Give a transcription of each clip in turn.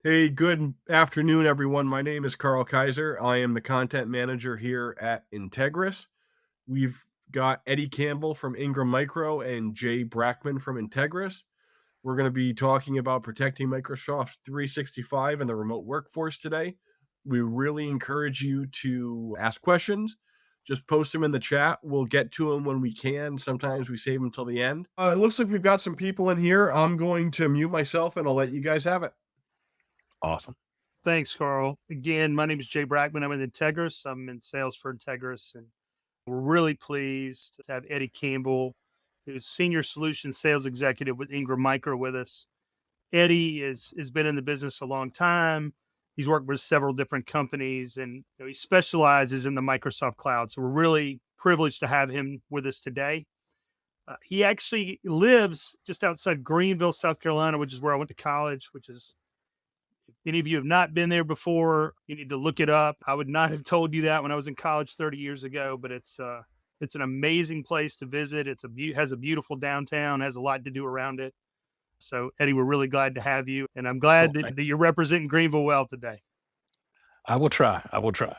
Hey, good afternoon, everyone. My name is Carl Kaiser. I am the content manager here at Integris. We've got Eddie Campbell from Ingram Micro and Jay Brackman from Integris. We're going to be talking about protecting Microsoft 365 and the remote workforce today. We really encourage you to ask questions. Just post them in the chat. We'll get to them when we can. Sometimes we save them till the end. It looks like we've got some people in here. I'm going to mute myself and I'll let you guys have it. Awesome. Thanks, Carl. Again, my name is Jay Brackman. I'm with Integris. I'm in sales for Integris, and we're really pleased to have Eddie Campbell, who's Senior Solutions Sales Executive with Ingram Micro, with us. Eddie has been in the business a long time. He's worked with several different companies, and he specializes in the Microsoft cloud. So we're really privileged to have him with us today. He actually lives just outside Greenville, South Carolina, which is where I went to college, which is, if any of you have not been there before, you need to look it up. I would not have told you that when I was in college 30 years ago, but it's an amazing place to visit. Has a beautiful downtown, has a lot to do around it. So Eddie, we're really glad to have you, and I'm glad Cool. that you're representing Greenville well today. I will try. I will try.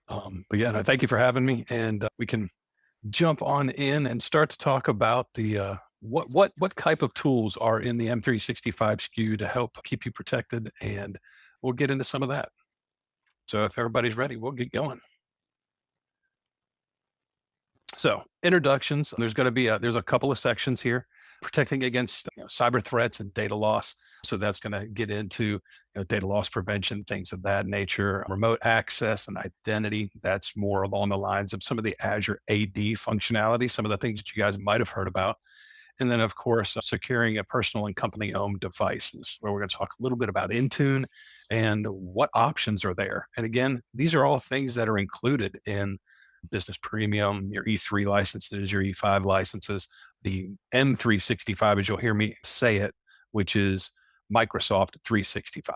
But yeah, no, thank you for having me, and we can jump on in and start to talk about the what type of tools are in the M365 SKU to help keep you protected, and we'll get into some of that. So if everybody's ready, we'll get going. So introductions. There's going to be there's a couple of sections here. Protecting against cyber threats and data loss. So that's going to get into data loss prevention, things of that nature. Remote access and identity. That's more along the lines of some of the Azure AD functionality, some of the things that you guys might have heard about. And then, of course, securing a personal and company-owned devices, where we're going to talk a little bit about Intune and what options are there. And again, these are all things that are included in Business Premium, your E3 licenses, your E5 licenses, the M365, as you'll hear me say it, which is Microsoft 365.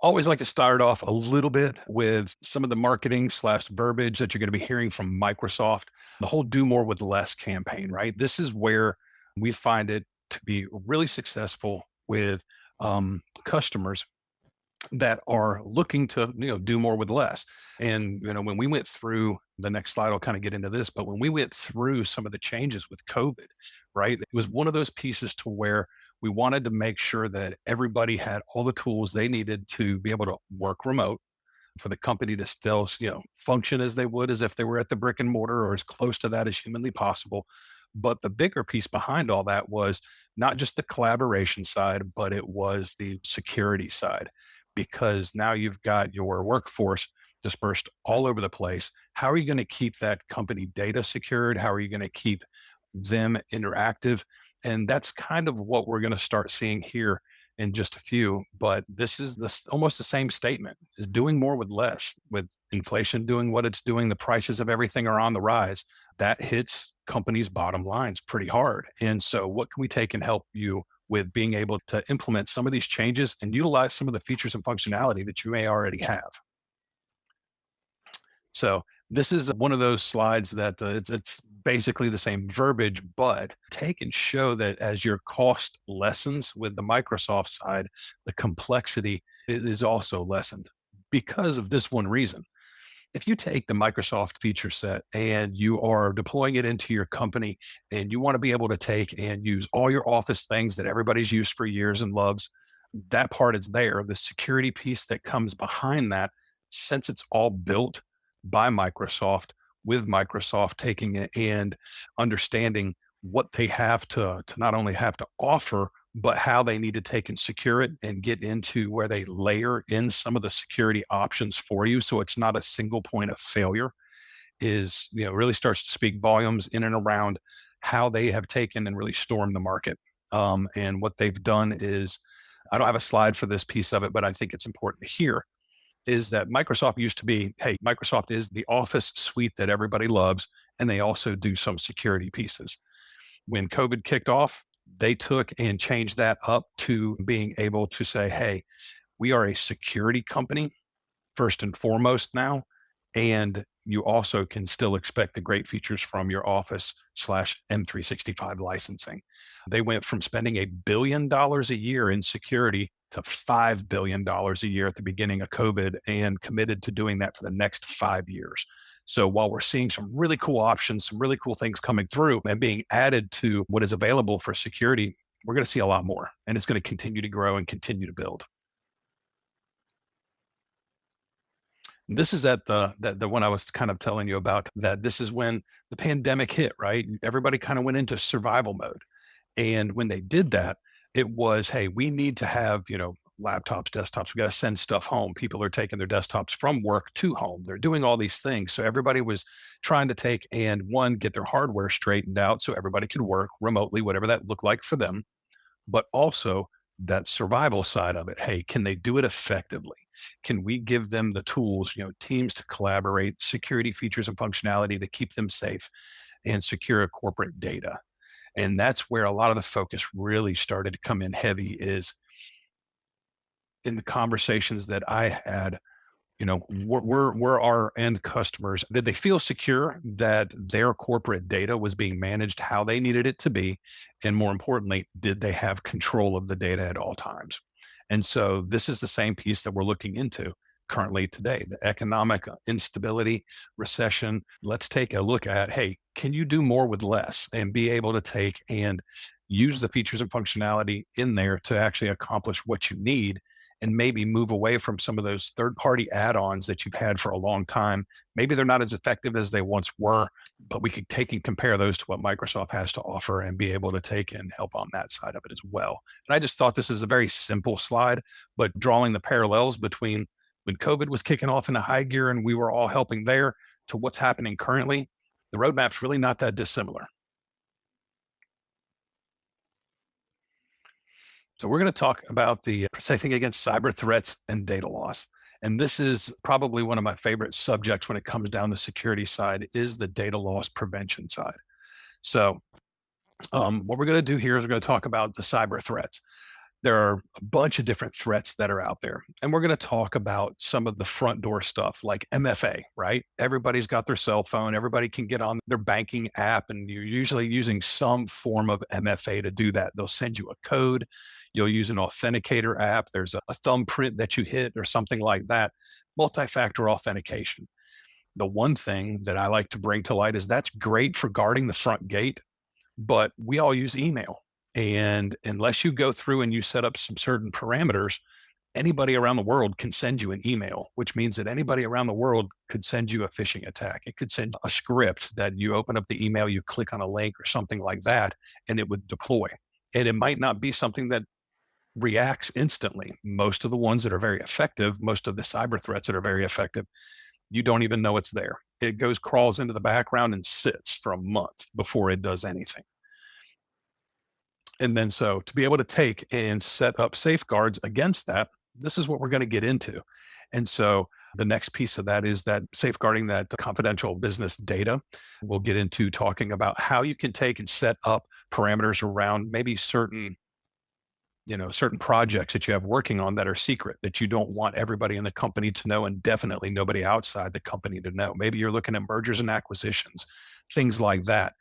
Always like to start off a little bit with some of the marketing slash verbiage that you're going to be hearing from Microsoft. The whole do more with less campaign, right? This is where we find it to be really successful with customers that are looking to do more with less. And when we went through the next slide, I'll kind of get into this, but when we went through some of the changes with COVID, right, it was one of those pieces to where we wanted to make sure that everybody had all the tools they needed to be able to work remote, for the company to still function as they would as if they were at the brick and mortar, or as close to that as humanly possible. But the bigger piece behind all that was not just the collaboration side, but it was the security side, because now you've got your workforce dispersed all over the place. How are you going to keep that company data secured? How are you going to keep them interactive? And that's kind of what we're going to start seeing here in just a few. But this is almost the same statement: is doing more with less. With inflation doing what it's doing, the prices of everything are on the rise. That hits companies' bottom lines pretty hard. And so what can we take and help you with being able to implement some of these changes and utilize some of the features and functionality that you may already have? So this is one of those slides that it's basically the same verbiage, but take and show that as your cost lessens with the Microsoft side, the complexity is also lessened because of this one reason. If you take the Microsoft feature set and you are deploying it into your company, and you want to be able to take and use all your Office things that everybody's used for years and loves, that part is there. The security piece that comes behind that, since it's all built by Microsoft, with Microsoft taking it and understanding what they have to not only have to offer, but how they need to take and secure it and get into where they layer in some of the security options for you, so it's not a single point of failure, is really starts to speak volumes in and around how they have taken and really stormed the market. And what they've done is, I don't have a slide for this piece of it, but I think it's important to hear, is that Microsoft used to be, hey, Microsoft is the Office suite that everybody loves, and they also do some security pieces. When COVID kicked off, they took and changed that up to being able to say, hey, we are a security company first and foremost now, And you also can still expect the great features from your Office slash M365 licensing. They went from spending $1 billion a year in security to $5 billion a year at the beginning of COVID and committed to doing that for the next 5 years. So while we're seeing some really cool options, some really cool things coming through and being added to what is available for security, we're going to see a lot more, and it's going to continue to grow and continue to build. This is at the one I was kind of telling you about, that this is when the pandemic hit, right? Everybody kind of went into survival mode. And when they did that, it was, hey, we need to have, laptops, desktops. We got to send stuff home. People are taking their desktops from work to home. They're doing all these things. So everybody was trying to take and one, get their hardware straightened out so everybody could work remotely, whatever that looked like for them, but also that survival side of it. Hey, can they do it effectively? Can we give them the tools, teams to collaborate, security features and functionality to keep them safe and secure corporate data? And that's where a lot of the focus really started to come in heavy, is in the conversations that I had. Were our end customers, did they feel secure that their corporate data was being managed how they needed it to be? And more importantly, did they have control of the data at all times? And so this is the same piece that we're looking into currently today, the economic instability, recession. Let's take a look at, hey, can you do more with less and be able to take and use the features and functionality in there to actually accomplish what you need, and maybe move away from some of those third-party add-ons that you've had for a long time. Maybe they're not as effective as they once were, but we could take and compare those to what Microsoft has to offer and be able to take and help on that side of it as well. And I just thought this is a very simple slide, but drawing the parallels between when COVID was kicking off in a high gear and we were all helping there to what's happening currently, the roadmap's really not that dissimilar. So we're going to talk about the protecting against cyber threats and data loss. And this is probably one of my favorite subjects when it comes down the security side, is the data loss prevention side. So what we're going to do here is we're going to talk about the cyber threats. There are a bunch of different threats that are out there. And we're going to talk about some of the front door stuff like MFA, right? Everybody's got their cell phone. Everybody can get on their banking app, and you're usually using some form of MFA to do that. They'll send you a code. You'll use an authenticator app. There's a thumbprint that you hit or something like that. Multi-factor authentication. The one thing that I like to bring to light is that's great for guarding the front gate, but we all use email. And unless you go through and you set up some certain parameters, anybody around the world can send you an email, which means that anybody around the world could send you a phishing attack. It could send a script that you open up the email, you click on a link or something like that, and it would deploy. And it might not be something that reacts instantly. Most of the ones that are very effective, most of the cyber threats that are very effective, you don't even know it's there. It crawls into the background and sits for a month before it does anything. And then so to be able to take and set up safeguards against that, this is what we're going to get into. And so the next piece of that is that safeguarding that confidential business data. We'll get into talking about how you can take and set up parameters around maybe certain projects that you have working on that are secret, that you don't want everybody in the company to know, and definitely nobody outside the company to know. Maybe you're looking at mergers and acquisitions, things like that.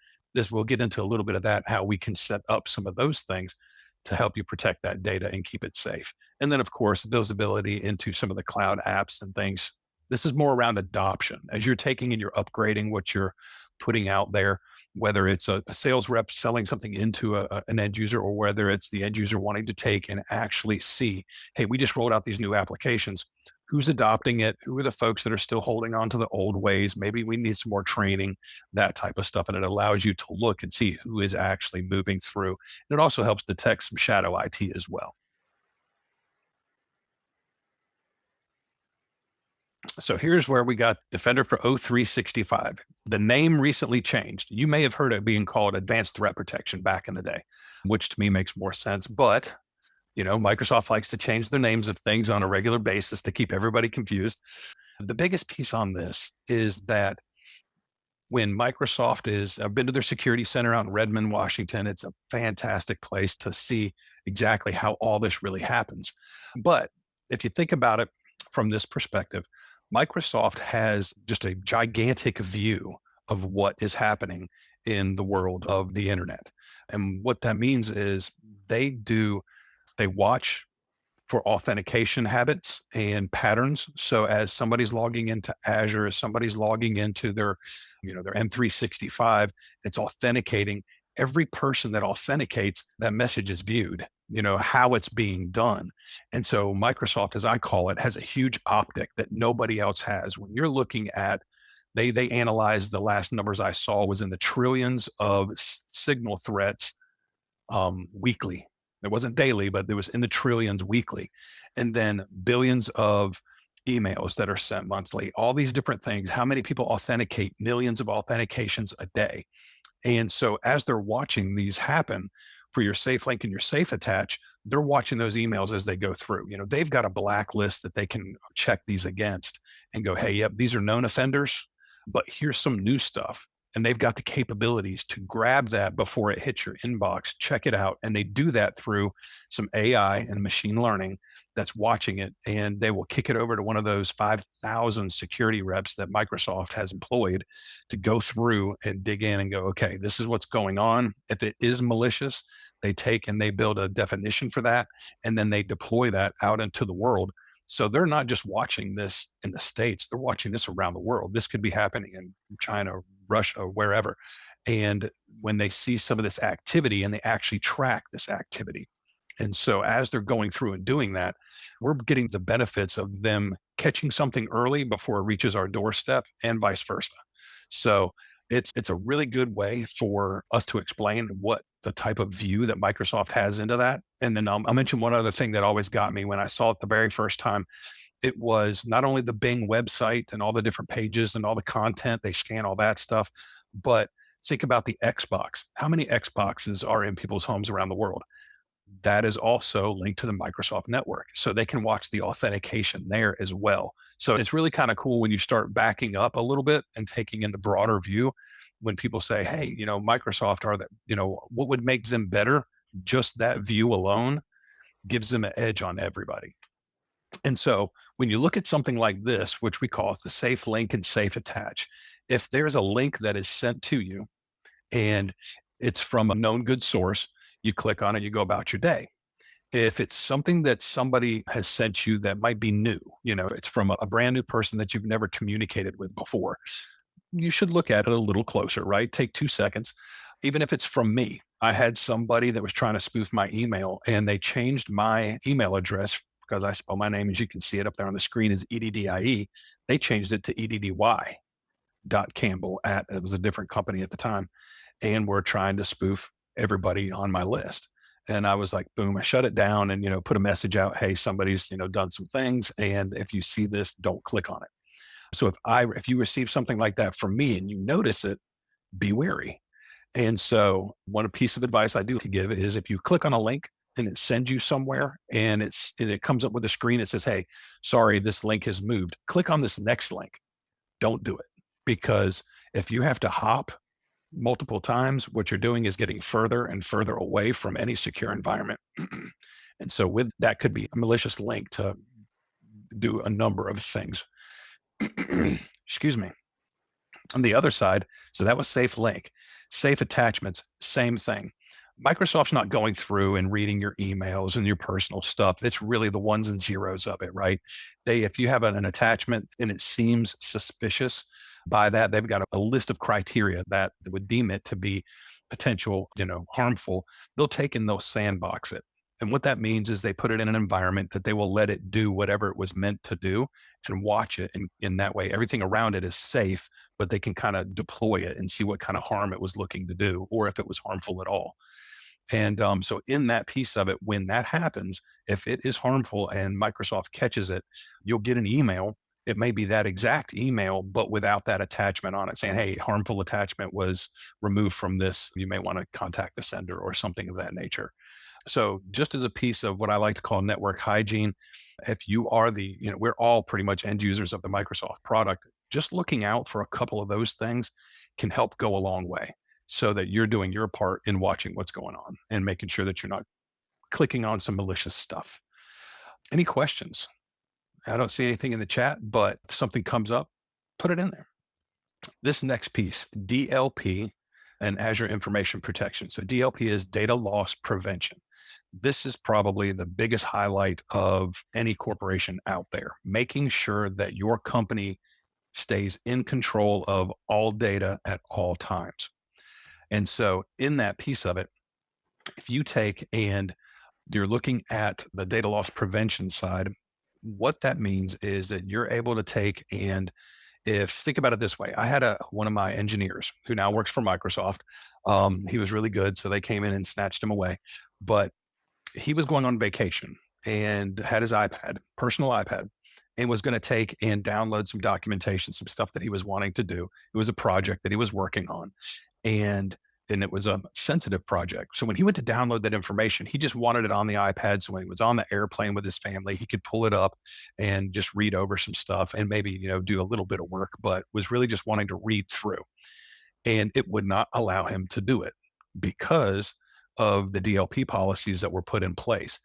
We'll get into a little bit of that, how we can set up some of those things to help you protect that data and keep it safe. And then, of course, visibility into some of the cloud apps and things. This is more around adoption. As you're taking and you're upgrading what you're putting out there, whether it's a sales rep selling something into an end user, or whether it's the end user wanting to take and actually see, hey, we just rolled out these new applications. Who's adopting it? Who are the folks that are still holding on to the old ways? Maybe we need some more training, that type of stuff. And it allows you to look and see who is actually moving through. And it also helps detect some shadow IT as well. So here's where we got Defender for O365. The name recently changed. You may have heard it being called Advanced Threat Protection back in the day, which to me makes more sense. But Microsoft likes to change the names of things on a regular basis to keep everybody confused. The biggest piece on this is that when I've been to their security center out in Redmond, Washington. It's a fantastic place to see exactly how all this really happens. But if you think about it from this perspective, Microsoft has just a gigantic view of what is happening in the world of the internet. And what that means is they watch for authentication habits and patterns. So as somebody's logging into Azure, as somebody's logging into their M365, it's authenticating. Every person that authenticates, that message is viewed, how it's being done. And so Microsoft, as I call it, has a huge optic that nobody else has. When you're looking at they analyzed, the last numbers I saw was in the trillions of signal threats weekly. It wasn't daily, but it was in the trillions weekly. And then billions of emails that are sent monthly, all these different things. How many people authenticate? Millions of authentications a day. And so as they're watching these happen for your safe link and your safe attach, they're watching those emails as they go through. They've got a blacklist that they can check these against and go, hey, yep, these are known offenders, but here's some new stuff. And they've got the capabilities to grab that before it hits your inbox, check it out. And they do that through some AI and machine learning that's watching it. And they will kick it over to one of those 5,000 security reps that Microsoft has employed to go through and dig in and go, okay, this is what's going on. If it is malicious, they take and they build a definition for that, and then they deploy that out into the world. So they're not just watching this in the States, they're watching this around the world. This could be happening in China, Russia, wherever. And when they see some of this activity and they actually track this activity. And so as they're going through and doing that, we're getting the benefits of them catching something early before it reaches our doorstep and vice versa. So it's a really good way for us to explain what the type of view that Microsoft has into that. And then I'll mention one other thing that always got me when I saw it the very first time. It was not only the Bing website and all the different pages and all the content, they scan all that stuff, but think about the Xbox. How many Xboxes are in people's homes around the world? That is also linked to the Microsoft network. So they can watch the authentication there as well. So it's really kind of cool when you start backing up a little bit and taking in the broader view. When people say, hey, Microsoft are that, what would make them better? Just that view alone gives them an edge on everybody. And so when you look at something like this, which we call the safe link and safe attach, if there's a link that is sent to you and it's from a known good source, you click on it, you go about your day. If it's something that somebody has sent you that might be new, it's from a brand new person that you've never communicated with before, you should look at it a little closer, right? Take 2 seconds. Even if it's from me, I had somebody that was trying to spoof my email and they changed my email address because I spell my name, as you can see it up there on the screen, is EDDIE. They changed it to EDDY.Campbell at, it was a different company at the time. And were trying to spoof everybody on my list. And I was like, boom, I shut it down and, put a message out. Hey, somebody's, done some things. And if you see this, don't click on it. So if you receive something like that from me and you notice it, be wary. And so one piece of advice I do to give is if you click on a link and it sends you somewhere and it comes up with a screen that says, hey, sorry, this link has moved. Click on this next link. Don't do it. Because if you have to hop multiple times, what you're doing is getting further and further away from any secure environment. And so with that could be a malicious link to do a number of things. Excuse me. On the other side, so that was safe link. Safe attachments, same thing. Microsoft's not going through and reading your emails and your personal stuff. It's really the ones and zeros of it, right? If you have an attachment and it seems suspicious, by that, they've got a list of criteria that would deem it to be potential, harmful. They'll take and they'll sandbox it. And what that means is they put it in an environment that they will let it do whatever it was meant to do and watch it. And in that way, everything around it is safe, but they can kind of deploy it and see what kind of harm it was looking to do, or if it was harmful at all. And so in that piece of it, when that happens, if it is harmful and Microsoft catches it, you'll get an email. It may be that exact email, but without that attachment on it saying, hey, harmful attachment was removed from this. You may want to contact the sender or something of that nature. So just as a piece of what I like to call network hygiene, if you are we're all pretty much end users of the Microsoft product, just looking out for a couple of those things can help go a long way so that you're doing your part in watching what's going on and making sure that you're not clicking on some malicious stuff. Any questions? I don't see anything in the chat, but if something comes up, put it in there. This next piece, DLP and Azure Information Protection. So DLP is data loss prevention. This is probably the biggest highlight of any corporation out there, making sure that your company stays in control of all data at all times. And so in that piece of it, if you take and you're looking at the data loss prevention side, what that means is that you're able to take and if think about it this way, I had one of my engineers who now works for Microsoft. He was really good, so they came in and snatched him away. But he was going on vacation and had his iPad, personal iPad, and was going to take and download some documentation, some stuff that he was wanting to do. It was a project that he was working on, and it was a sensitive project. So when he went to download that information, he just wanted it on the iPad. So when he was on the airplane with his family, he could pull it up and just read over some stuff and maybe, do a little bit of work, but was really just wanting to read through. And it would not allow him to do it because of the DLP policies that were put in place.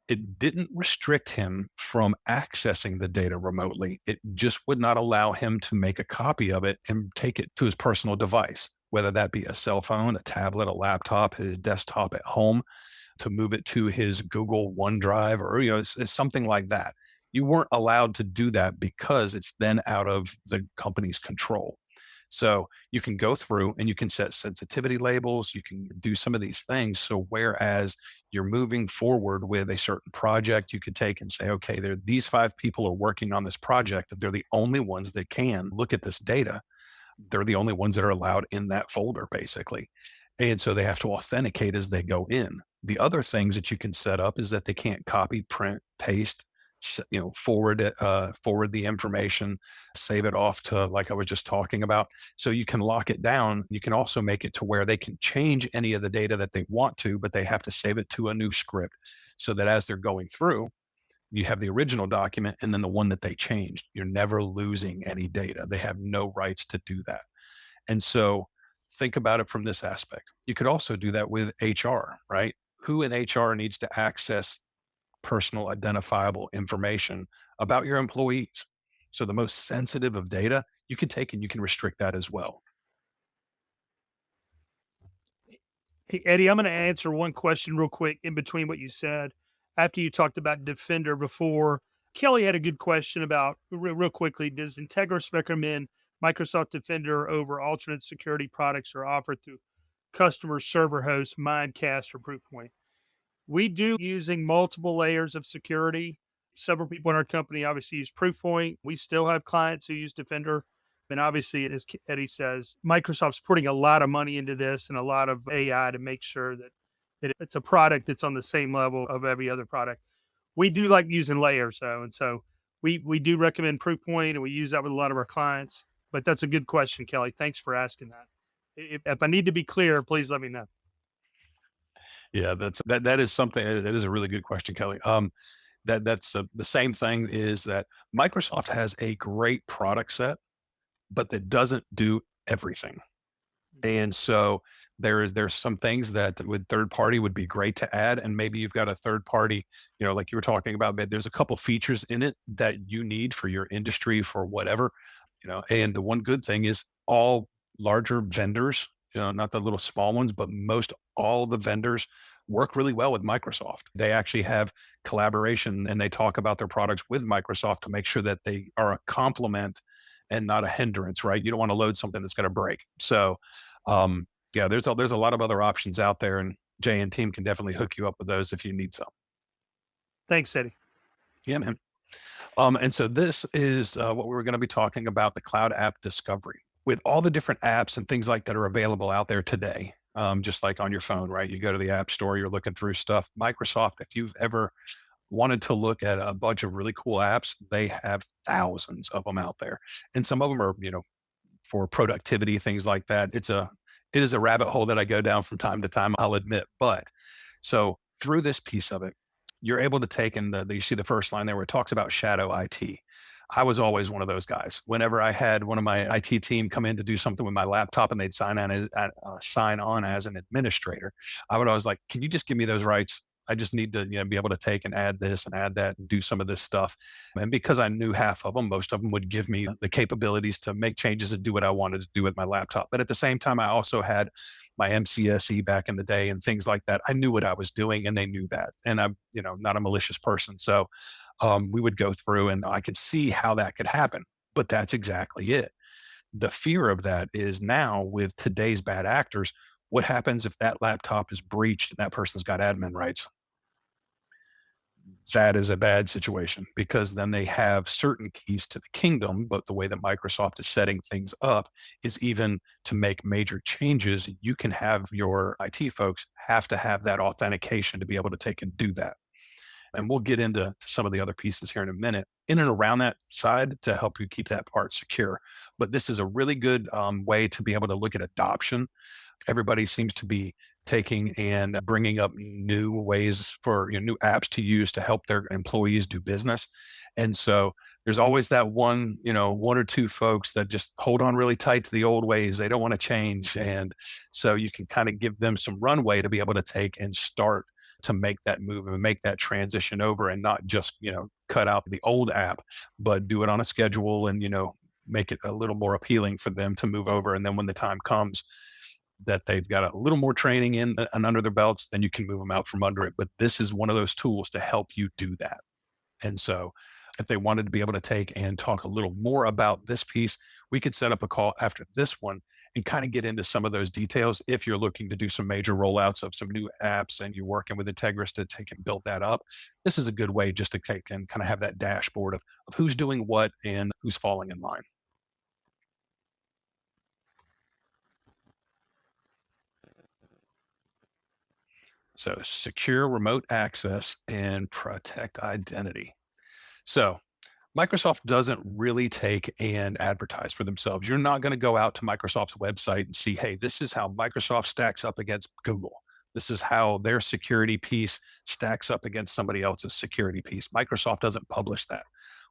It didn't restrict him from accessing the data remotely. It just would not allow him to make a copy of it and take it to his personal device, whether that be a cell phone, a tablet, a laptop, his desktop at home, to move it to his Google OneDrive or it's something like that. You weren't allowed to do that because it's then out of the company's control. So you can go through and you can set sensitivity labels, you can do some of these things. So whereas you're moving forward with a certain project, you could take and say, okay, these 5 people are working on this project. They're the only ones that can look at this data. They're the only ones that are allowed in that folder, basically. And so they have to authenticate as they go in. The other things that you can set up is that they can't copy, print, paste, forward it, forward the information, save it off to like I was just talking about. So you can lock it down. You can also make it to where they can change any of the data that they want to, but they have to save it to a new script so that as they're going through, you have the original document and then the one that they changed. You're never losing any data. They have no rights to do that. And so think about it from this aspect. You could also do that with HR, right? Who in HR needs to access personal identifiable information about your employees? So the most sensitive of data, you can take and you can restrict that as well. Hey, Eddie, I'm going to answer one question real quick in between what you said. After you talked about Defender before, Kelly had a good question about real quickly. Does Integris recommend Microsoft Defender over alternate security products or offered through customer server hosts, Mimecast, or Proofpoint? We do using multiple layers of security. Several people in our company obviously use Proofpoint. We still have clients who use Defender. And obviously, as Eddie says, Microsoft's putting a lot of money into this and a lot of AI to make sure that it's a product that's on the same level of every other product. We do like using layers, though. And so we do recommend Proofpoint, and we use that with a lot of our clients. But that's a good question, Kelly. Thanks for asking that. If I need to be clear, please let me know. Yeah, that is something that is a really good question, Kelly. That's the same thing is that Microsoft has a great product set, but that doesn't do everything. And so there's some things that with third party would be great to add. And maybe you've got a third party, like you were talking about, but there's a couple features in it that you need for your industry, for whatever, and the one good thing is all larger vendors, not the little small ones, but most all the vendors work really well with Microsoft. They actually have collaboration and they talk about their products with Microsoft to make sure that they are a complement and not a hindrance, right? You don't want to load something that's going to break. So, yeah, there's a lot of other options out there, and Jay and team can definitely hook you up with those if you need some. Thanks, Eddie. Yeah, man. And so this is what we're going to be talking about, the cloud app discovery. With all the different apps and things like that are available out there today, just like on your phone, right? You go to the app store, you're looking through stuff. Microsoft, if you've ever wanted to look at a bunch of really cool apps, they have thousands of them out there. And some of them are, for productivity, things like that. It is a rabbit hole that I go down from time to time, I'll admit. But so through this piece of it, you're able to take in you see the first line there where it talks about shadow IT. I was always one of those guys. Whenever I had one of my IT team come in to do something with my laptop and they'd sign on as an administrator, I would always like, can you just give me those rights? I just need to, be able to take and add this and add that and do some of this stuff. And because I knew half of them, most of them would give me the capabilities to make changes and do what I wanted to do with my laptop. But at the same time, I also had my MCSE back in the day and things like that. I knew what I was doing and they knew that. And I'm, not a malicious person. So we would go through and I could see how that could happen. But that's exactly it. The fear of that is now with today's bad actors, what happens if that laptop is breached and that person's got admin rights? That is a bad situation because then they have certain keys to the kingdom. But the way that Microsoft is setting things up is even to make major changes, you can have your IT folks have to have that authentication to be able to take and do that. And we'll get into some of the other pieces here in a minute in and around that side to help you keep that part secure. But this is a really good way to be able to look at adoption. Everybody seems to be taking and bringing up new ways for new apps to use to help their employees do business. And so there's always that one or two folks that just hold on really tight to the old ways. They don't want to change. And so you can kind of give them some runway to be able to take and start to make that move and make that transition over and not just, cut out the old app, but do it on a schedule and, make it a little more appealing for them to move over. And then when the time comes, that they've got a little more training in and under their belts, then you can move them out from under it. But this is one of those tools to help you do that. And so if they wanted to be able to take and talk a little more about this piece, we could set up a call after this one and kind of get into some of those details. If you're looking to do some major rollouts of some new apps and you're working with Integris to take and build that up, this is a good way just to take and kind of have that dashboard of who's doing what and who's falling in line. So secure remote access and protect identity. So Microsoft doesn't really take and advertise for themselves. You're not going to go out to Microsoft's website and see, hey, this is how Microsoft stacks up against Google. This is how their security piece stacks up against somebody else's security piece. Microsoft doesn't publish that.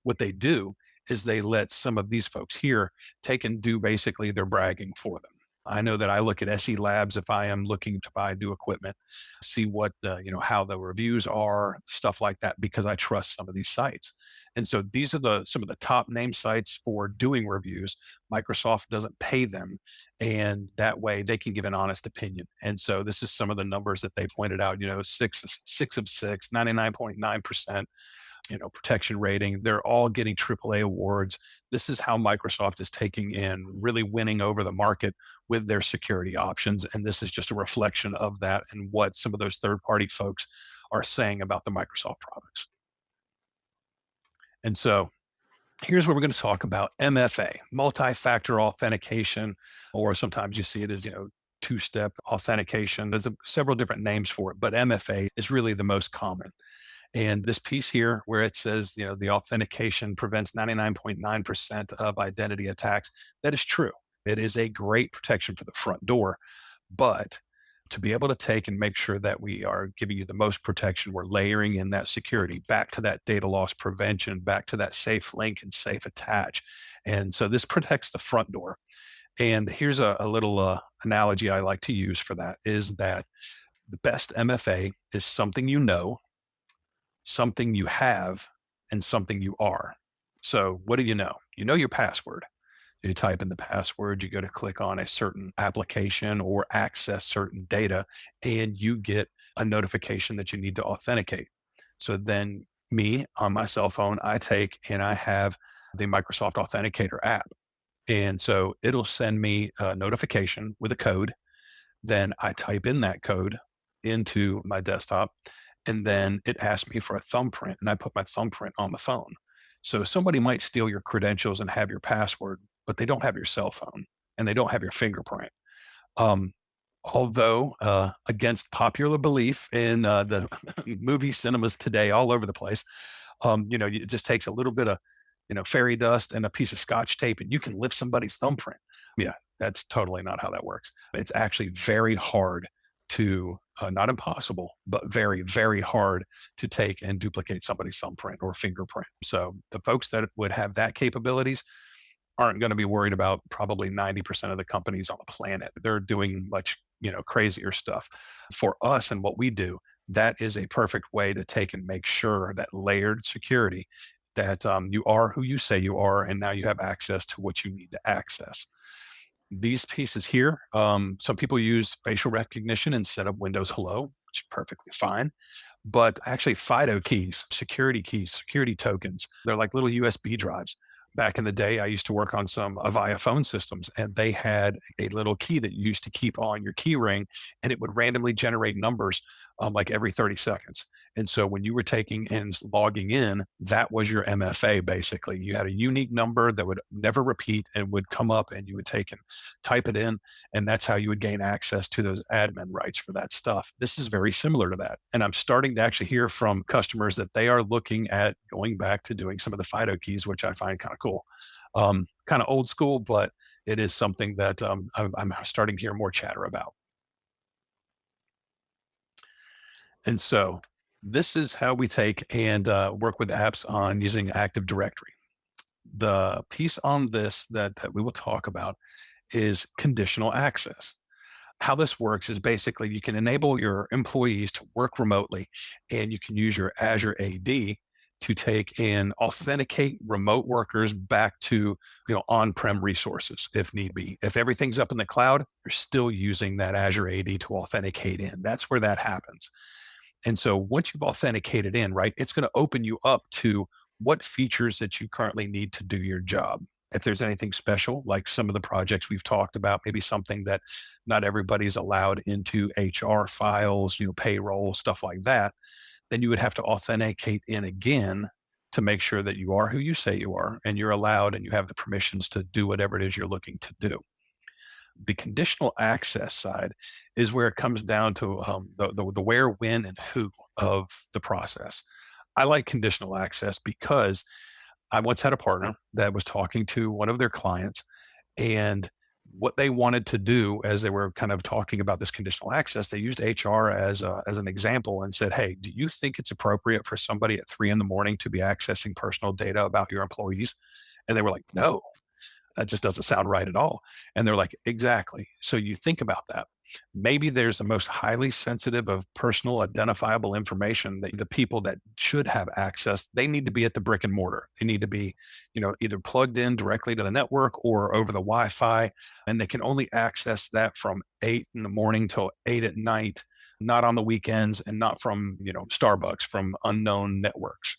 What they do is they let some of these folks here take and do basically their bragging for them. I know that I look at SE Labs if I am looking to buy new equipment, see what how the reviews are, stuff like that, because I trust some of these sites. And so these are some of the top name sites for doing reviews. Microsoft doesn't pay them, and that way they can give an honest opinion. And so this is some of the numbers that they pointed out. Six of six, 99.9%. Protection rating. They're all getting AAA awards. This is how Microsoft is taking and really winning over the market with their security options. And this is just a reflection of that and what some of those third-party folks are saying about the Microsoft products. And so here's where we're going to talk about MFA, multi-factor authentication, or sometimes you see it as, two-step authentication. There's several different names for it, but MFA is really the most common. And this piece here where it says, the authentication prevents 99.9% of identity attacks, that is true. It is a great protection for the front door. But to be able to take and make sure that we are giving you the most protection, we're layering in that security back to that data loss prevention, back to that safe link and safe attach. And so this protects the front door. And here's a little analogy I like to use for that is that the best MFA is something something you have, and something you are. So what do you know? You know your password. You type in the password, you go to click on a certain application or access certain data, and you get a notification that you need to authenticate. So then me on my cell phone, I take and I have the Microsoft Authenticator app. And so it'll send me a notification with a code. Then I type in that code into my desktop, and then it asks me for a thumbprint, and I put my thumbprint on the phone. So somebody might steal your credentials and have your password, but they don't have your cell phone and they don't have your fingerprint. Um, Although, against popular belief in the movie cinemas today, all over the place, it just takes a little bit of, fairy dust and a piece of scotch tape, and you can lift somebody's thumbprint. Yeah, that's totally not how that works. It's actually very hard to, not impossible, but very, very hard to take and duplicate somebody's thumbprint or fingerprint. So the folks that would have that capabilities aren't going to be worried about probably 90% of the companies on the planet. They're doing much, crazier stuff. For us and what we do, that is a perfect way to take and make sure that layered security, that you are who you say you are, and now you have access to what you need to access. These pieces here, some people use facial recognition instead of Windows Hello, which is perfectly fine. But actually, FIDO keys, security tokens, they're like little USB drives. Back in the day, I used to work on some Avaya phone systems, and they had a little key that you used to keep on your key ring, and it would randomly generate numbers like every 30 seconds. And so when you were taking and logging in, that was your MFA basically. You had a unique number that would never repeat and would come up, and you would take and type it in, and that's how you would gain access to those admin rights for that stuff. This is very similar to that. And I'm starting to actually hear from customers that they are looking at going back to doing some of the FIDO keys, which I find kind of cool. Kind of old school, but it is something that I'm starting to hear more chatter about. And so this is how we take and work with apps on using Active Directory. The piece on this that we will talk about is conditional access. How this works is basically you can enable your employees to work remotely, and you can use your Azure AD to take and authenticate remote workers back to on-prem resources if need be. If everything's up in the cloud, you're still using that Azure AD to authenticate in. That's where that happens. And so once you've authenticated in, right, it's going to open you up to what features that you currently need to do your job. If there's anything special, like some of the projects we've talked about, maybe something that not everybody's allowed into HR files, payroll, stuff like that, then you would have to authenticate in again to make sure that you are who you say you are and you're allowed and you have the permissions to do whatever it is you're looking to do. The conditional access side is where it comes down to the where, when, and who of the process. I like conditional access because I once had a partner that was talking to one of their clients, and what they wanted to do as they were kind of talking about this conditional access, they used HR as an example and said, "Hey, do you think it's appropriate for somebody at 3 a.m. to be accessing personal data about your employees?" And they were like, "No, that just doesn't sound right at all." And they're like, exactly. So you think about that. Maybe there's the most highly sensitive of personal identifiable information that the people that should have access, they need to be at the brick and mortar. They need to be, either plugged in directly to the network or over the Wi-Fi. And they can only access that from 8 in the morning till 8 at night, not on the weekends and not from, Starbucks, from unknown networks.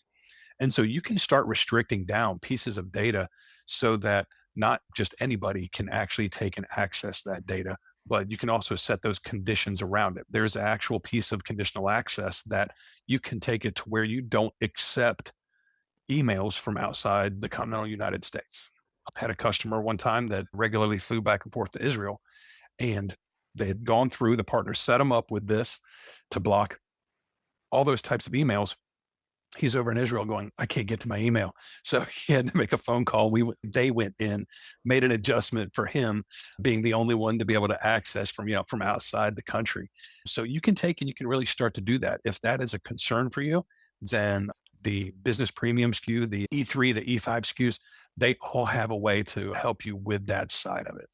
And so you can start restricting down pieces of data so that not just anybody can actually take and access that data, but you can also set those conditions around it. There's an actual piece of conditional access that you can take it to where you don't accept emails from outside the continental United States. I had a customer one time that regularly flew back and forth to Israel, and they had gone through, the partner set them up with this to block all those types of emails. He's over in Israel going, "I can't get to my email." So he had to make a phone call. They went in, made an adjustment for him being the only one to be able to access from outside the country. So you can take and you can really start to do that. If that is a concern for you, then the business premium SKU, the E3, the E5 SKUs, they all have a way to help you with that side of it.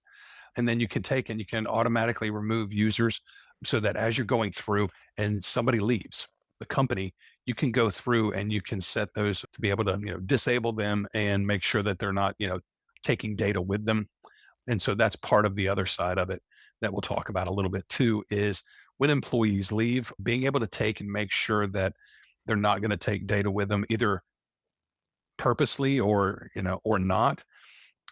And then you can take and you can automatically remove users so that as you're going through and somebody leaves the company, you can go through and you can set those to be able to, disable them and make sure that they're not, taking data with them. And so that's part of the other side of it that we'll talk about a little bit too, is when employees leave, being able to take and make sure that they're not going to take data with them, either purposely or not.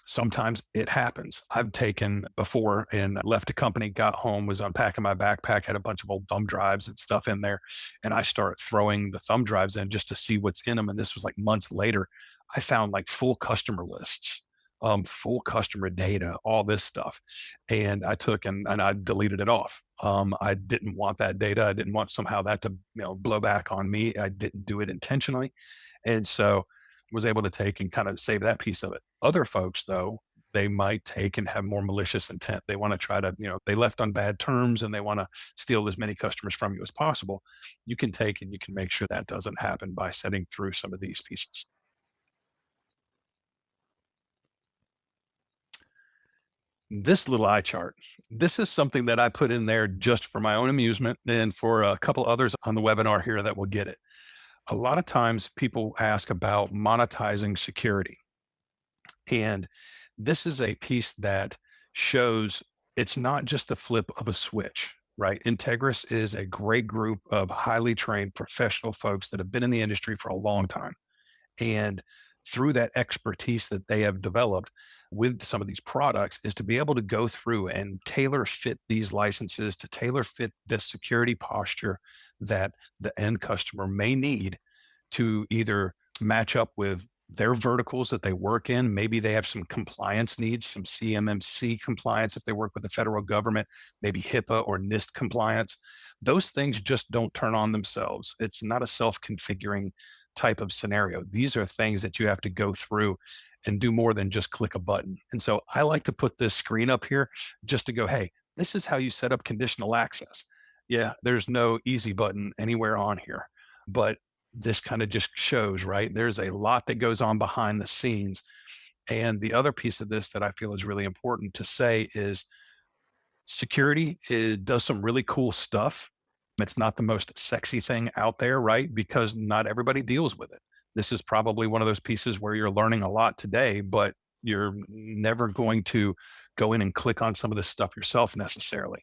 Sometimes it happens. I've taken before and left a company, got home, was unpacking my backpack, had a bunch of old thumb drives and stuff in there. And I start throwing the thumb drives in just to see what's in them. And this was like months later. I found like full customer lists, full customer data, all this stuff. And I took and I deleted it off. I didn't want that data. I didn't want somehow that to, blow back on me. I didn't do it intentionally. And so was able to take and kind of save that piece of it. Other folks, though, they might take and have more malicious intent. They want to try to, they left on bad terms and they want to steal as many customers from you as possible. You can take and you can make sure that doesn't happen by setting through some of these pieces. This little eye chart, this is something that I put in there just for my own amusement and for a couple others on the webinar here that will get it. A lot of times people ask about monetizing security. And this is a piece that shows it's not just the flip of a switch, right? Integris is a great group of highly trained professional folks that have been in the industry for a long time. And through that expertise that they have developed with some of these products is to be able to go through and tailor fit these licenses to tailor fit the security posture that the end customer may need to either match up with their verticals that they work in. Maybe they have some compliance needs, some CMMC compliance if they work with the federal government, maybe HIPAA or NIST compliance. Those things just don't turn on themselves. It's not a self-configuring type of scenario. These are things that you have to go through and do more than just click a button. And so I like to put this screen up here just to go, hey, this is how you set up conditional access. Yeah, there's no easy button anywhere on here, but this kind of just shows, right? There's a lot that goes on behind the scenes. And the other piece of this that I feel is really important to say is security does some really cool stuff. It's not the most sexy thing out there, right? Because not everybody deals with it. This is probably one of those pieces where you're learning a lot today, but you're never going to go in and click on some of this stuff yourself necessarily.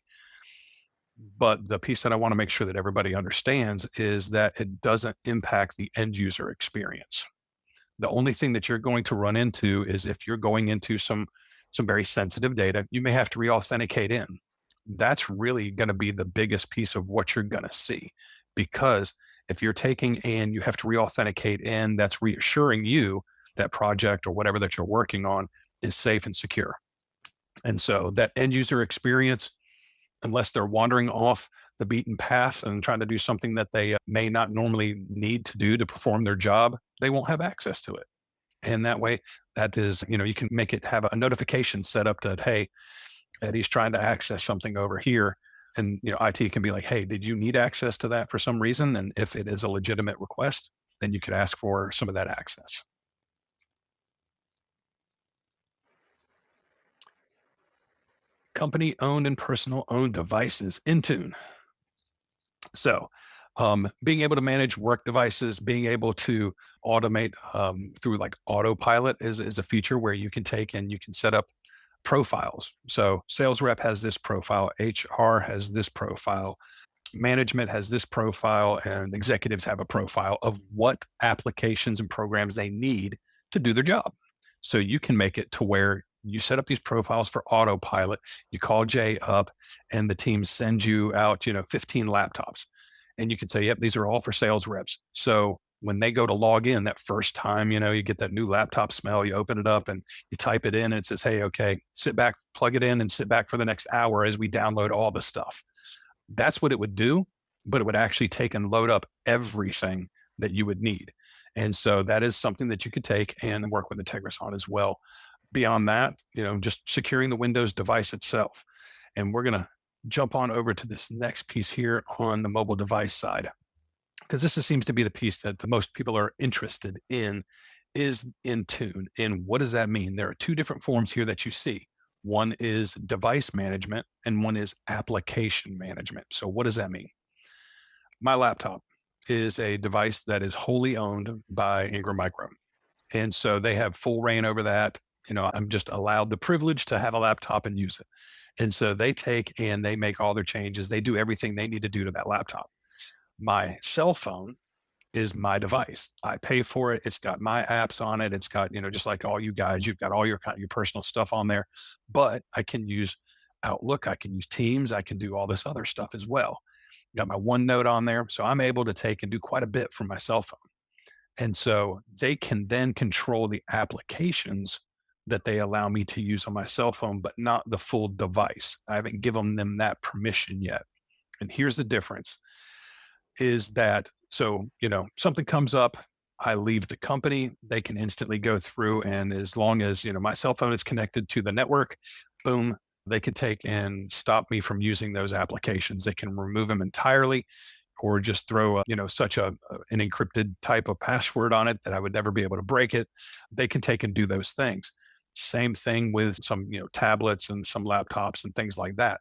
But the piece that I want to make sure that everybody understands is that it doesn't impact the end user experience. The only thing that you're going to run into is if you're going into some very sensitive data, you may have to re-authenticate in. That's really going to be the biggest piece of what you're going to see, because if you're taking and you have to re-authenticate in, that's reassuring you that project or whatever that you're working on is safe and secure. And so that end user experience, unless they're wandering off the beaten path and trying to do something that they may not normally need to do to perform their job, they won't have access to it. And that way, that is, you can make it have a notification set up that, hey, Eddie's trying to access something over here. And, IT can be like, hey, did you need access to that for some reason? And if it is a legitimate request, then you could ask for some of that access. Company owned and personal owned devices, Intune. So, being able to manage work devices, being able to automate through like autopilot is a feature where you can take and you can set up profiles. So, sales rep has this profile, HR has this profile, management has this profile, and executives have a profile of what applications and programs they need to do their job. So, you can make it to where you set up these profiles for autopilot. You call Jay up, and the team sends you out, 15 laptops, and you can say, "Yep, these are all for sales reps." So when they go to log in that first time, you get that new laptop smell. You open it up and you type it in, and it says, "Hey, okay, sit back, plug it in, and sit back for the next hour as we download all the stuff." That's what it would do, but it would actually take and load up everything that you would need. And so that is something that you could take and work with Integris on as well. Beyond that, just securing the Windows device itself. And we're going to jump on over to this next piece here on the mobile device side, because this seems to be the piece that the most people are interested in, is Intune. And what does that mean? There are two different forms here that you see. One is device management and one is application management. So what does that mean? My laptop is a device that is wholly owned by Ingram Micro. And so they have full reign over that. I'm just allowed the privilege to have a laptop and use it. And so they take and they make all their changes. They do everything they need to do to that laptop. My cell phone is my device. I pay for it. It's got my apps on it. It's got, just like all you guys, you've got all your personal stuff on there, but I can use Outlook. I can use Teams. I can do all this other stuff as well. Got my OneNote on there. So I'm able to take and do quite a bit from my cell phone. And so they can then control the applications that they allow me to use on my cell phone, but not the full device. I haven't given them that permission yet. And here's the difference is that, so, something comes up, I leave the company, they can instantly go through. And as long as, my cell phone is connected to the network, boom, they can take and stop me from using those applications. They can remove them entirely or just throw such an encrypted type of password on it that I would never be able to break it. They can take and do those things. Same thing with some, tablets and some laptops and things like that.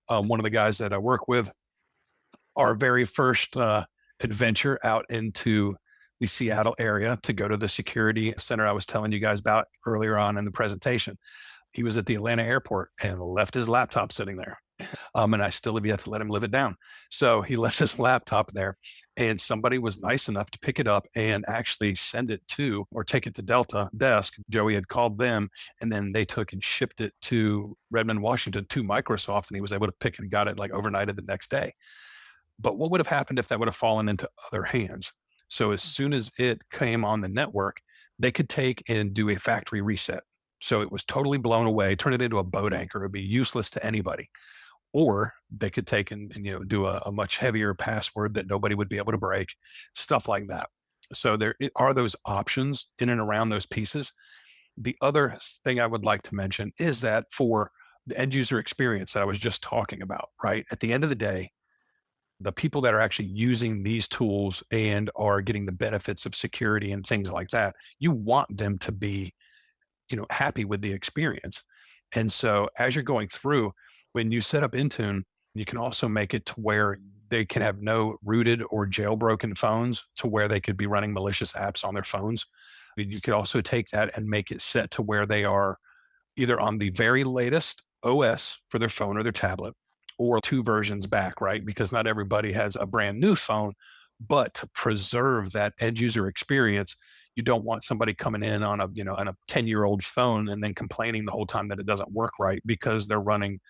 One of the guys that I work with, our very first adventure out into the Seattle area to go to the security center I was telling you guys about earlier on in the presentation. He was at the Atlanta airport and left his laptop sitting there. And I still have yet to let him live it down. So he left his laptop there, and somebody was nice enough to pick it up and actually send it to, or take it to Delta Desk. Joey had called them, and then they took and shipped it to Redmond, Washington, to Microsoft, and he was able to pick and got it like overnighted the next day. But what would have happened if that would have fallen into other hands? So as soon as it came on the network, they could take and do a factory reset. So it was totally blown away, turn it into a boat anchor. It would be useless to anybody. Or they could take and do a much heavier password that nobody would be able to break, stuff like that. So there are those options in and around those pieces. The other thing I would like to mention is that for the end user experience that I was just talking about, right? At the end of the day, the people that are actually using these tools and are getting the benefits of security and things like that, you want them to be, happy with the experience. And so as you're going through, when you set up Intune, you can also make it to where they can have no rooted or jailbroken phones to where they could be running malicious apps on their phones. You could also take that and make it set to where they are either on the very latest OS for their phone or their tablet, or two versions back, right? Because not everybody has a brand new phone, but to preserve that end user experience, you don't want somebody coming in on a 10-year-old phone and then complaining the whole time that it doesn't work right because they're running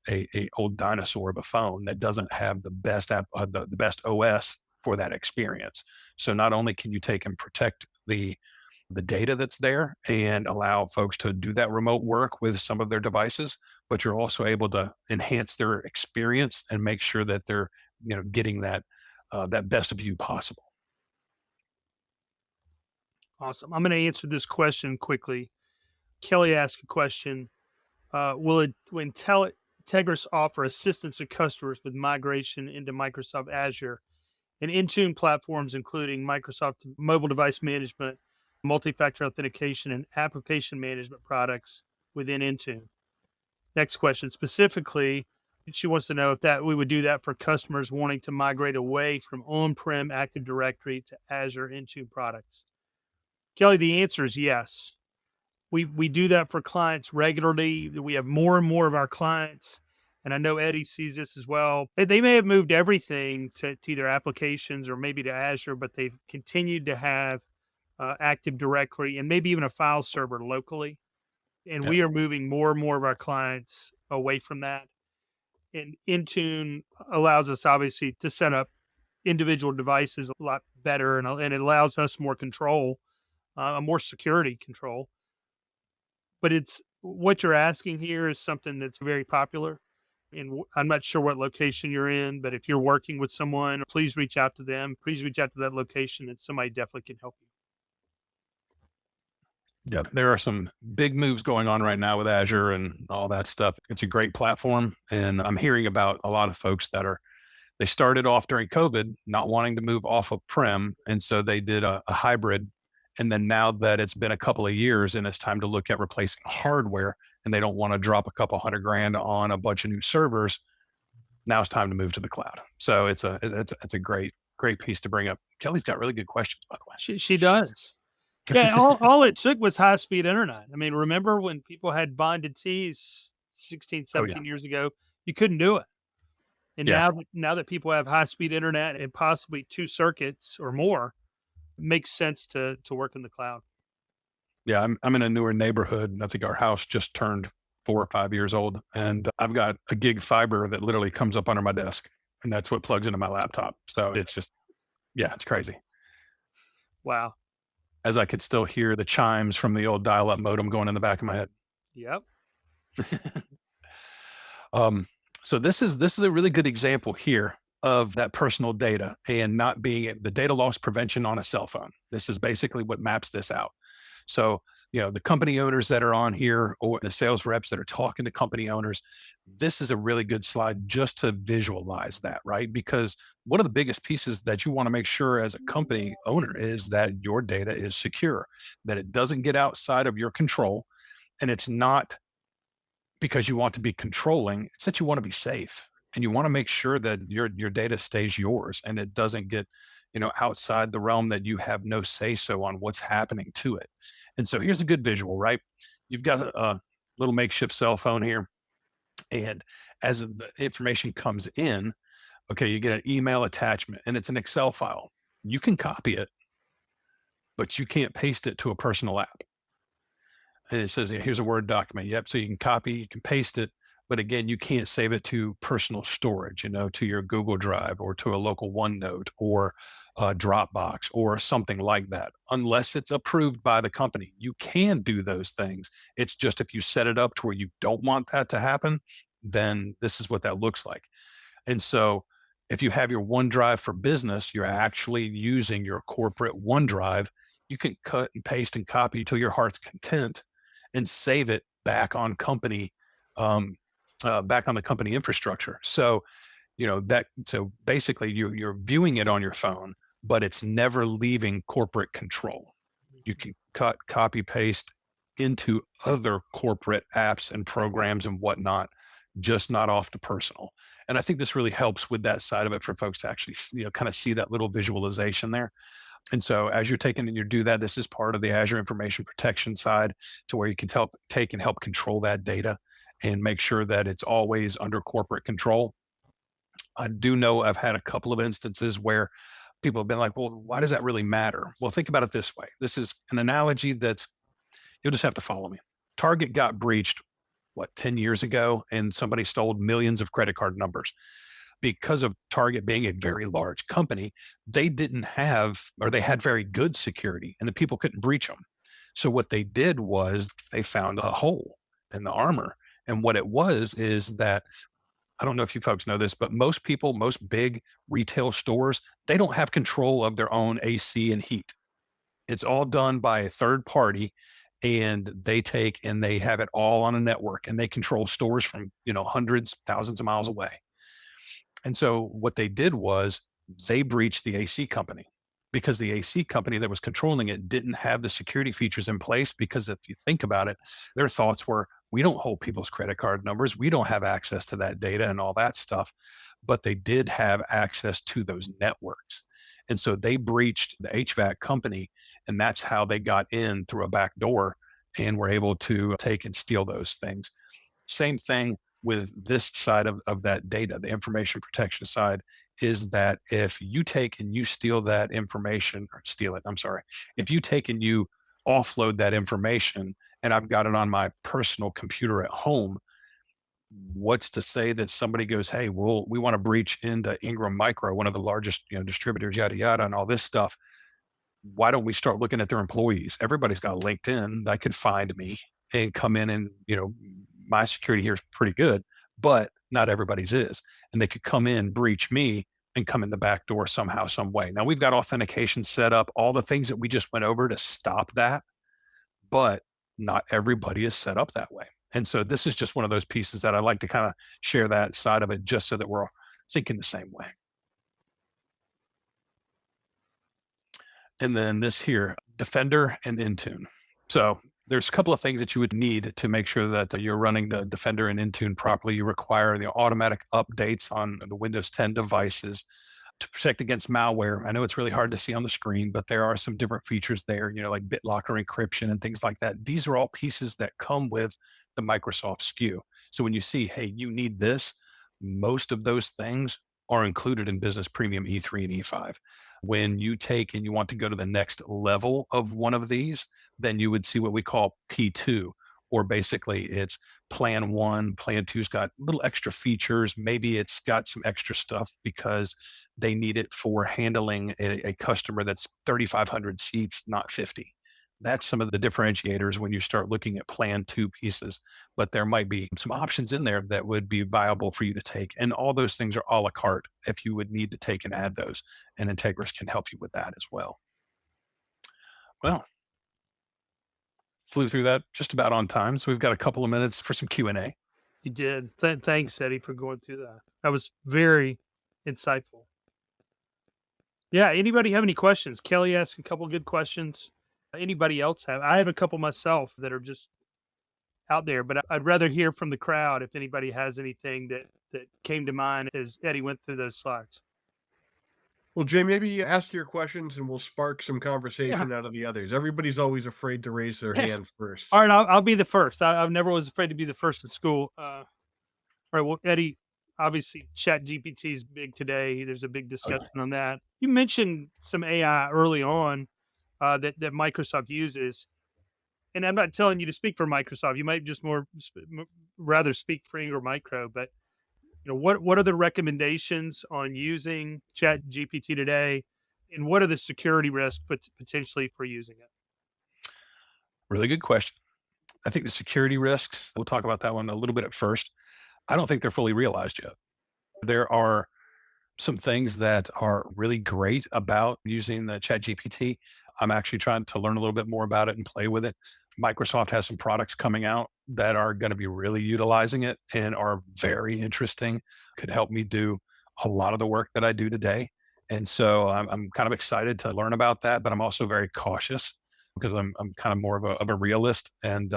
a old dinosaur of a phone that doesn't have the best app, the best OS for that experience. So not only can you take and protect the data that's there and allow folks to do that remote work with some of their devices, but you're also able to enhance their experience and make sure that they're, getting that best view possible. Awesome. I'm going to answer this question quickly. Kelly asked a question. Will Integris offer assistance to customers with migration into Microsoft Azure and Intune platforms, including Microsoft mobile device management, multi-factor authentication, and application management products within Intune? Next question. Specifically, she wants to know if that we would do that for customers wanting to migrate away from on-prem Active Directory to Azure Intune products. Kelly, the answer is yes. We do that for clients regularly. We have more and more of our clients, and I know Eddie sees this as well. They may have moved everything to either applications or maybe to Azure, but they've continued to have Active Directory and maybe even a file server locally. And Yeah. we are moving more and more of our clients away from that. And Intune allows us obviously to set up individual devices a lot better, and it allows us more control, more security control. But it's what you're asking here is something that's very popular. And I'm not sure what location you're in, but if you're working with someone, please reach out to them. Please reach out to that location, and somebody definitely can help you. Yeah, there are some big moves going on right now with Azure and all that stuff. It's a great platform. And I'm hearing about a lot of folks they started off during COVID not wanting to move off of prem. And so they did a hybrid. And then now that it's been a couple of years and it's time to look at replacing hardware and they don't want to drop a couple $100,000 on a bunch of new servers, now it's time to move to the cloud. So it's a great piece to bring up. Kelly's got really good questions, by the way. She does. Yeah, all it took was high-speed internet. I mean, remember when people had bonded Cs 16, 17 years ago? You couldn't do it. And now that people have high-speed internet and possibly 2 circuits or more, it makes sense to work in the cloud. Yeah, I'm in a newer neighborhood. I think our house just turned 4 or 5 years old, and I've got a gig fiber that literally comes up under my desk, and that's what plugs into my laptop. So it's just, it's crazy. Wow. As I could still hear the chimes from the old dial-up modem going in the back of my head. Yep. So this is a really good example here of that personal data and not being the data loss prevention on a cell phone. This is basically what maps this out. So, the company owners that are on here or the sales reps that are talking to company owners, this is a really good slide just to visualize that, right? Because one of the biggest pieces that you want to make sure as a company owner is that your data is secure, that it doesn't get outside of your control, And it's not because you want to be controlling, it's that you want to be safe and you want to make sure that your data stays yours and it doesn't get, outside the realm that you have no say so on what's happening to it. And so here's a good visual, right? You've got a little makeshift cell phone here, and as the information comes in, okay, you get an email attachment and it's an Excel file. You can copy it, but you can't paste it to a personal app. And it says, here's a Word document. Yep. So you can copy, you can paste it. But again, you can't save it to personal storage, to your Google Drive or to a local OneNote or Dropbox or something like that, unless it's approved by the company. You can do those things. It's just if you set it up to where you don't want that to happen, then this is what that looks like. And so if you have your OneDrive for business, you're actually using your corporate OneDrive. You can cut and paste and copy to your heart's content and save it um, back on the company infrastructure. So, so basically you're viewing it on your phone, but it's never leaving corporate control. You can cut, copy, paste into other corporate apps and programs and whatnot, just not off to personal. And I think this really helps with that side of it for folks to actually, kind of see that little visualization there. And so as you're taking and you do that, this is part of the Azure information protection side to where you can take and help control that data and make sure that it's always under corporate control. I do know I've had a couple of instances where people have been like, well, why does that really matter? Well, think about it this way. This is an analogy that's, you'll just have to follow me. Target got breached, 10 years ago, and somebody stole millions of credit card numbers. Because of Target being a very large company, they didn't have, or they had very good security, and the people couldn't breach them. So what they did was they found a hole in the armor. And what it was is that, I don't know if you folks know this, but most people, most big retail stores, they don't have control of their own AC and heat. It's all done by a third party, and they take and they have it all on a network, and they control stores from, hundreds, thousands of miles away. And so what they did was they breached the AC company because the AC company that was controlling it didn't have the security features in place. Because if you think about it, their thoughts were, we don't hold people's credit card numbers. We don't have access to that data and all that stuff. But they did have access to those networks. And so they breached the HVAC company, and that's how they got in through a back door and were able to take and steal those things. Same thing with this side of that data, the information protection side, is that if you take and you steal that information, or steal it, I'm sorry, if you take and you offload that information and I've got it on my personal computer at home, what's to say that somebody goes, hey, we want to breach into Ingram Micro, one of the largest, distributors, yada, yada, and all this stuff. Why don't we start looking at their employees? Everybody's got LinkedIn that could find me and come in and, my security here is pretty good, but not everybody's is. And they could come in, breach me, and come in the back door somehow, some way. Now we've got authentication set up, all the things that we just went over to stop that, but not everybody is set up that way. And so this is just one of those pieces that I like to kind of share that side of it, just so that we're all thinking the same way. And then this here, Defender and Intune. So there's a couple of things that you would need to make sure that you're running the Defender and Intune properly. You require the automatic updates on the Windows 10 devices to protect against malware. I know it's really hard to see on the screen, but there are some different features there, like BitLocker encryption and things like that. These are all pieces that come with the Microsoft SKU. So when you see, hey, you need this, most of those things are included in Business Premium E3 and E5. When you take and you want to go to the next level of one of these, then you would see what we call P2, or basically it's plan one. Plan two's got little extra features. Maybe it's got some extra stuff because they need it for handling a customer that's 3,500 seats, not 50. That's some of the differentiators when you start looking at plan two pieces. But there might be some options in there that would be viable for you to take. And all those things are a la carte if you would need to take and add those. And Integris can help you with that as well. Well, flew through that just about on time. So we've got a couple of minutes for some Q&A. You did. Thanks, Eddie, for going through that. That was very insightful. Yeah. Anybody have any questions? Kelly asked a couple good questions. Anybody else have? I have a couple myself that are just out there, but I'd rather hear from the crowd if anybody has anything that came to mind as Eddie went through those slides. Well, Jay, maybe you ask your questions and we'll spark some Yeah. conversation out of the others. Everybody's always afraid to raise their hand first. All right, I'll be the first. I never was afraid to be the first in school. All right, well, Eddie, obviously ChatGPT is big today. There's a big discussion on that. You mentioned some AI early on that Microsoft uses, and I'm not telling you to speak for Microsoft. You might just rather speak for Ingram Micro. But what are the recommendations on using ChatGPT today, and what are the security risks potentially for using it? Really good question. I think the security risks, we'll talk about that one a little bit at first. I don't think they're fully realized yet. There are some things that are really great about using the ChatGPT. I'm actually trying to learn a little bit more about it and play with it. Microsoft has some products coming out that are going to be really utilizing it and are very interesting, could help me do a lot of the work that I do today. And so I'm kind of excited to learn about that, but I'm also very cautious because I'm kind of more of a realist and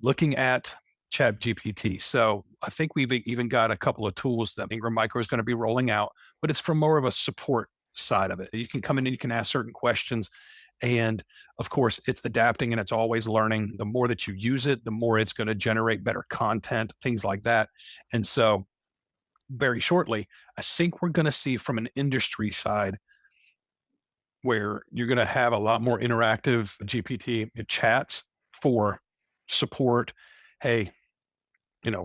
looking at Chat GPT. So I think we've even got a couple of tools that Ingram Micro is going to be rolling out, but it's from more of a support side of it. You can come in and you can ask certain questions. And of course, it's adapting and it's always learning. The more that you use it, the more it's going to generate better content, things like that. And so, very shortly, I think we're going to see from an industry side where you're going to have a lot more interactive GPT chats for support. Hey,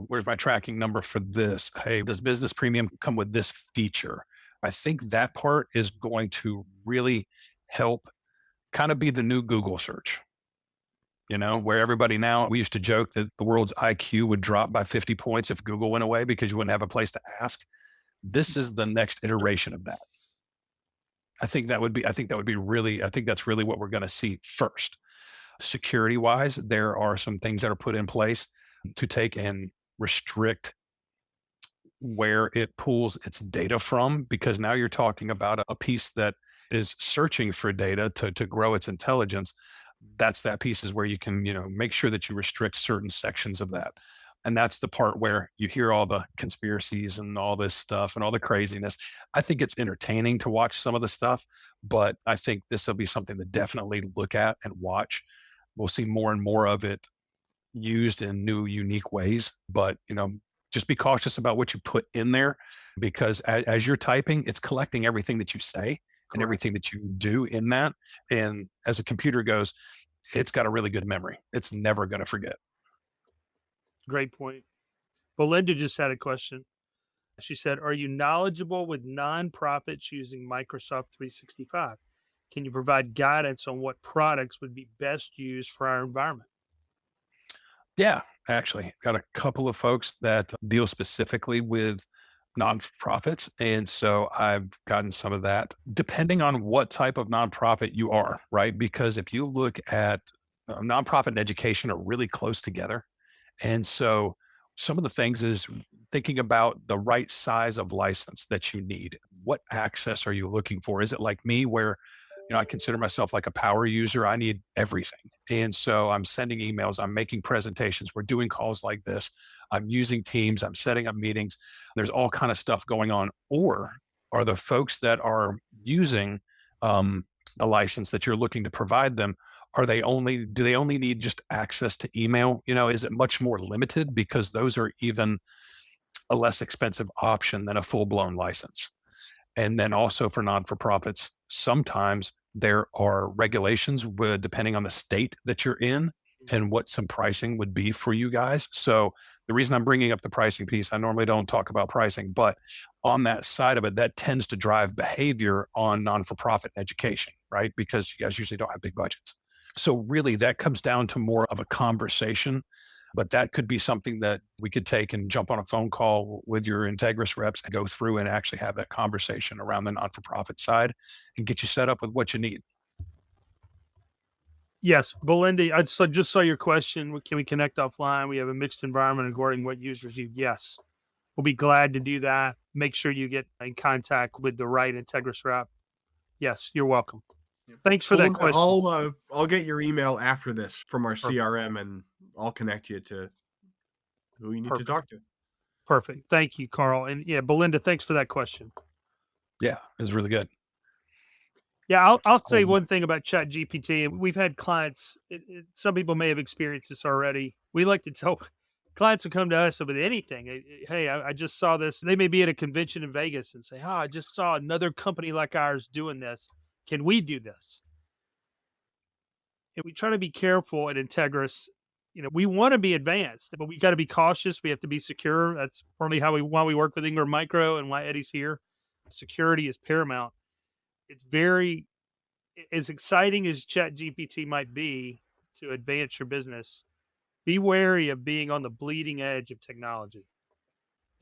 where's my tracking number for this? Hey, does business premium come with this feature? I think that part is going to really help kind of be the new Google search, where everybody now, we used to joke that the world's IQ would drop by 50 points if Google went away because you wouldn't have a place to ask. This is the next iteration of that. I think that's really what we're going to see first. Security wise, there are some things that are put in place to take and restrict where it pulls its data from, because now you're talking about a piece that is searching for data to grow its intelligence. That's that piece is where you can, make sure that you restrict certain sections of that. And that's the part where you hear all the conspiracies and all this stuff and all the craziness. I think it's entertaining to watch some of the stuff, but I think this will be something to definitely look at and watch. We'll see more and more of it used in new, unique ways. But, just be cautious about what you put in there, because as you're typing, it's collecting everything that you say and everything that you do in that. And as a computer goes, it's got a really good memory. It's never going to forget. Great point. Belinda just had a question. She said, are you knowledgeable with nonprofits using Microsoft 365? Can you provide guidance on what products would be best used for our environment? Yeah, actually, got a couple of folks that deal specifically with nonprofits. And so I've gotten some of that, depending on what type of nonprofit you are, right? Because if you look at nonprofit and education are really close together. And so some of the things is thinking about the right size of license that you need. What access are you looking for? Is it like me where, I consider myself like a power user? I need everything. And so I'm sending emails, I'm making presentations, we're doing calls like this. I'm using Teams, I'm setting up meetings. There's all kind of stuff going on. Or are the folks that are using a license that you're looking to provide them, do they only need just access to email? Is it much more limited, because those are even a less expensive option than a full-blown license. And then also for non-for-profits, sometimes there are regulations depending on the state that you're in and what some pricing would be for you guys. So the reason I'm bringing up the pricing piece, I normally don't talk about pricing, but on that side of it, that tends to drive behavior on non-for-profit education, right? Because you guys usually don't have big budgets. So really that comes down to more of a conversation, but that could be something that we could take and jump on a phone call with your Integris reps and go through and actually have that conversation around the non-for-profit side and get you set up with what you need. Yes, Belinda, I just saw your question. Can we connect offline? We have a mixed environment regarding what users use. Yes, we'll be glad to do that. Make sure you get in contact with the right Integris rep. Yes, you're welcome. Thanks for that question. I'll get your email after this from our CRM, and I'll connect you to who you need to Perfect. talk to. Perfect. Thank you, Carl. And yeah, Belinda, thanks for that question. Yeah, it was really good. Yeah, I'll say one thing about ChatGPT. We've had clients. Some people may have experienced this already. We like to tell clients who come to us with anything. Hey, I just saw this. They may be at a convention in Vegas and say, "Oh, I just saw another company like ours doing this. Can we do this?" And we try to be careful at Integris. We want to be advanced, but we got to be cautious. We have to be secure. That's probably why we work with Ingram Micro and why Eddie's here. Security is paramount. It's very as exciting as ChatGPT might be to advance your business. Be wary of being on the bleeding edge of technology.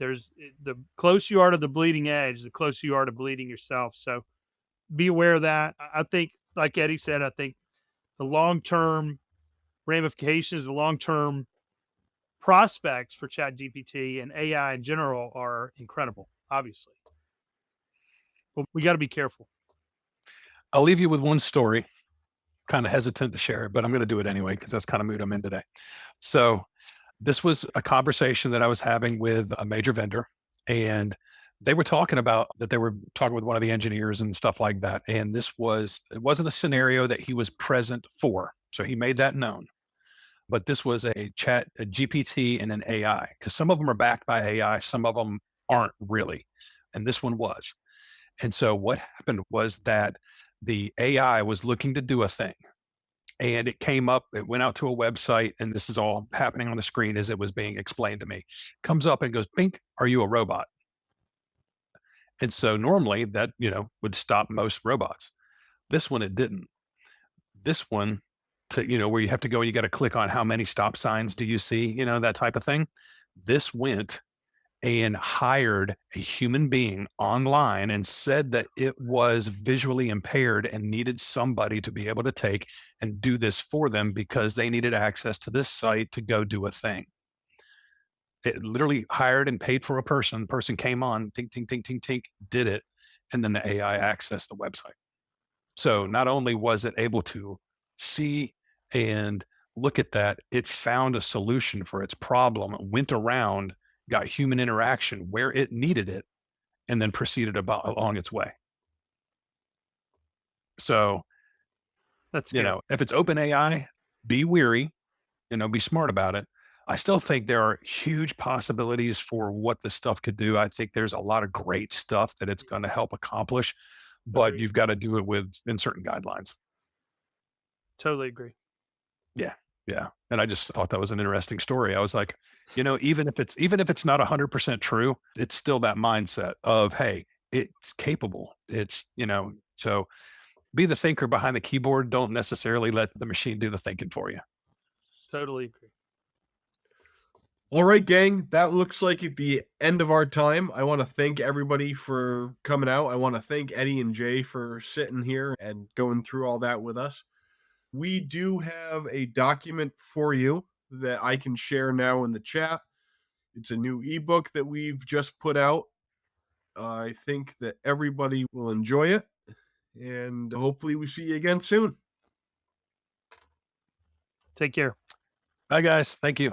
The closer you are to the bleeding edge, the closer you are to bleeding yourself. So be aware of that. I think, like Eddie said, I think the long-term ramifications, the long-term prospects for ChatGPT and AI in general are incredible, obviously. But we got to be careful. I'll leave you with one story. Kind of hesitant to share it, but I'm going to do it anyway because that's kind of mood I'm in today. So this was a conversation that I was having with a major vendor, and they were talking about that they were talking with one of the engineers and stuff like that. And it wasn't a scenario that he was present for. So he made that known. But this was a GPT and an AI, because some of them are backed by AI, some of them aren't really. And this one was. And so what happened was that the AI was looking to do a thing, and it came up, it went out to a website, and this is all happening on the screen as it was being explained to me. Comes up and goes, "Bink, are you a robot?" And so normally that, would stop most robots. This one, it didn't. This one, where you have to go, you got to click on how many stop signs do you see, that type of thing. This went and hired a human being online and said that it was visually impaired and needed somebody to be able to take and do this for them because they needed access to this site to go do a thing. It literally hired and paid for a person. The person came on, tink, tink, tink, tink, tink, did it. And then the AI accessed the website. So not only was it able to see and look at that, it found a solution for its problem, went around, got human interaction where it needed it, and then proceeded along its way. So, That's scary. if it's open AI, be weary, be smart about it. I still think there are huge possibilities for what this stuff could do. I think there's a lot of great stuff that it's going to help accomplish, but Agreed. you've got to do it in certain guidelines. Totally agree. Yeah. Yeah. And I just thought that was an interesting story. I was like, even if it's not 100% true, it's still that mindset of, hey, it's capable. So be the thinker behind the keyboard. Don't necessarily let the machine do the thinking for you. Totally agree. All right, gang, that looks like the end of our time. I want to thank everybody for coming out. I want to thank Eddie and Jay for sitting here and going through all that with us. We do have a document for you that I can share now in the chat. It's a new ebook that we've just put out. I think that everybody will enjoy it, and hopefully we see you again soon. Take care. Bye, guys. Thank you.